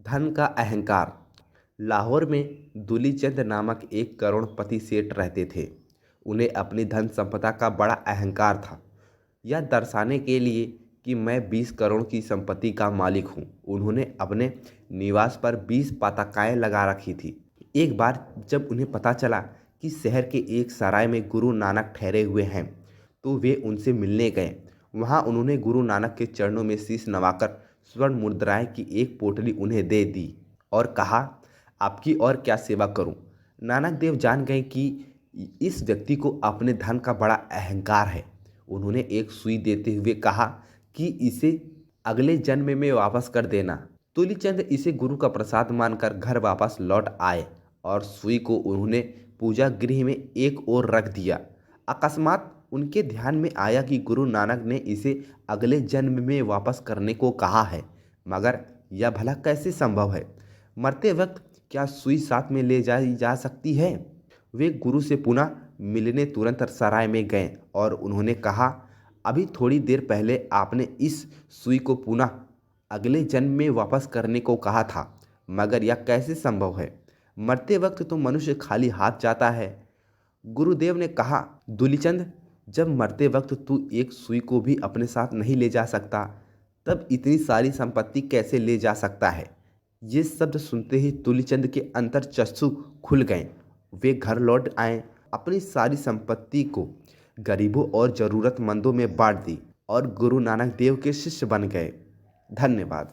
धन का अहंकार। लाहौर में दूलीचंद नामक एक करोड़पति सेठ रहते थे। उन्हें अपनी धन संपदा का बड़ा अहंकार था। यह दर्शाने के लिए कि मैं 20 करोड़ की संपत्ति का मालिक हूँ, उन्होंने अपने निवास पर 20 पताकाएँ लगा रखी थी। एक बार जब उन्हें पता चला कि शहर के एक सराय में गुरु नानक ठहरे हुए हैं, तो वे उनसे मिलने गए। वहाँ उन्होंने गुरु नानक के चरणों में शीश नवाकर स्वर्ण मुद्राएं की एक पोटली उन्हें दे दी और कहा, आपकी और क्या सेवा करूं। नानक देव जान गए कि इस व्यक्ति को अपने धन का बड़ा अहंकार है। उन्होंने एक सुई देते हुए कहा कि इसे अगले जन्म में वापस कर देना। तुलीचंद इसे गुरु का प्रसाद मानकर घर वापस लौट आए और सुई को उन्होंने पूजा गृह में एक ओर रख दिया। अकस्मात उनके ध्यान में आया कि गुरु नानक ने इसे अगले जन्म में वापस करने को कहा है, मगर यह भला कैसे संभव है। मरते वक्त क्या सुई साथ में ले जाई जा सकती है। वे गुरु से पुनः मिलने तुरंत सराय में गए और उन्होंने कहा, अभी थोड़ी देर पहले आपने इस सुई को पुनः अगले जन्म में वापस करने को कहा था, मगर यह कैसे संभव है। मरते वक्त तो मनुष्य खाली हाथ जाता है। गुरुदेव ने कहा, दूलीचंद, जब मरते वक्त तू एक सुई को भी अपने साथ नहीं ले जा सकता, तब इतनी सारी संपत्ति कैसे ले जा सकता है। ये शब्द सुनते ही तुलीचंद के अंतर्चक्षु खुल गए। वे घर लौट आए, अपनी सारी संपत्ति को गरीबों और ज़रूरतमंदों में बांट दी और गुरु नानक देव के शिष्य बन गए। धन्यवाद।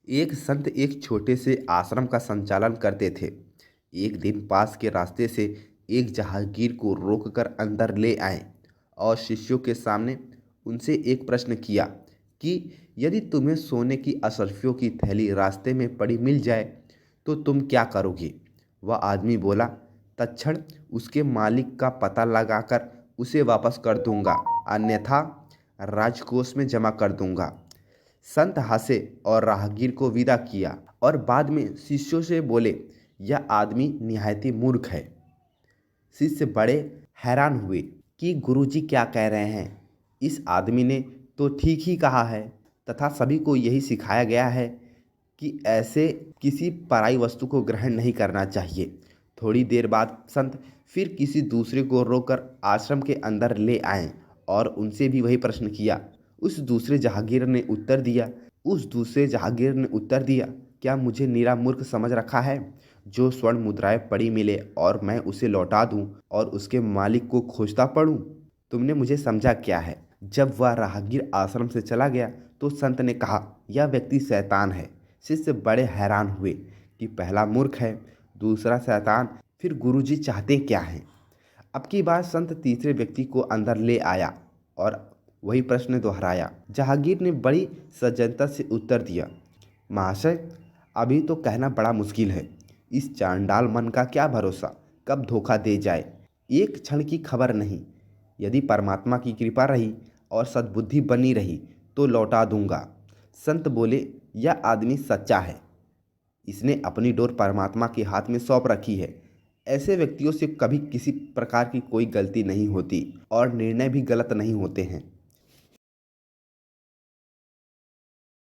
एक संत एक छोटे से आश्रम का संचालन करते थे। एक दिन पास के रास्ते से एक जहांगीर को रोककर अंदर ले आए और शिष्यों के सामने उनसे एक प्रश्न किया कि यदि तुम्हें सोने की अशर्फियों की थैली रास्ते में पड़ी मिल जाए तो तुम क्या करोगे। वह आदमी बोला, तत्क्षण उसके मालिक का पता लगाकर उसे वापस कर दूंगा, अन्यथा राजकोष में जमा कर दूंगा। संत हंसे और राहगीर को विदा किया और बाद में शिष्यों से बोले, यह आदमी निहायती मूर्ख है। शिष्य बड़े हैरान हुए कि गुरुजी क्या कह रहे हैं। इस आदमी ने तो ठीक ही कहा है तथा सभी को यही सिखाया गया है कि ऐसे किसी पराई वस्तु को ग्रहण नहीं करना चाहिए। थोड़ी देर बाद संत फिर किसी दूसरे को रोककर आश्रम के अंदर ले आए और उनसे भी वही प्रश्न किया। उस दूसरे जहांगीर ने उत्तर दिया, क्या मुझे नीरा मूर्ख समझ रखा है। जो स्वर्ण मुद्राएं पड़ी मिले और मैं उसे लौटा दूं और उसके मालिक को खोजता पड़ूं। तुमने मुझे समझा क्या है। जब वह राहगीर आश्रम से चला गया तो संत ने कहा, यह व्यक्ति शैतान है। शिष्य बड़े हैरान हुए कि पहला मूर्ख है, दूसरा शैतान, फिर गुरुजी चाहते क्या हैं। अब की बार संत तीसरे व्यक्ति को अंदर ले आया और वही प्रश्न दोहराया। जहांगीर ने बड़ी सज्जनता से उत्तर दिया, महाशय, अभी तो कहना बड़ा मुश्किल है। इस चांडाल मन का क्या भरोसा, कब धोखा दे जाए, एक क्षण की खबर नहीं। यदि परमात्मा की कृपा रही और सद्बुद्धि बनी रही तो लौटा दूंगा। संत बोले, यह आदमी सच्चा है, इसने अपनी डोर परमात्मा के हाथ में सौंप रखी है। ऐसे व्यक्तियों से कभी किसी प्रकार की कोई गलती नहीं होती और निर्णय भी गलत नहीं होते हैं।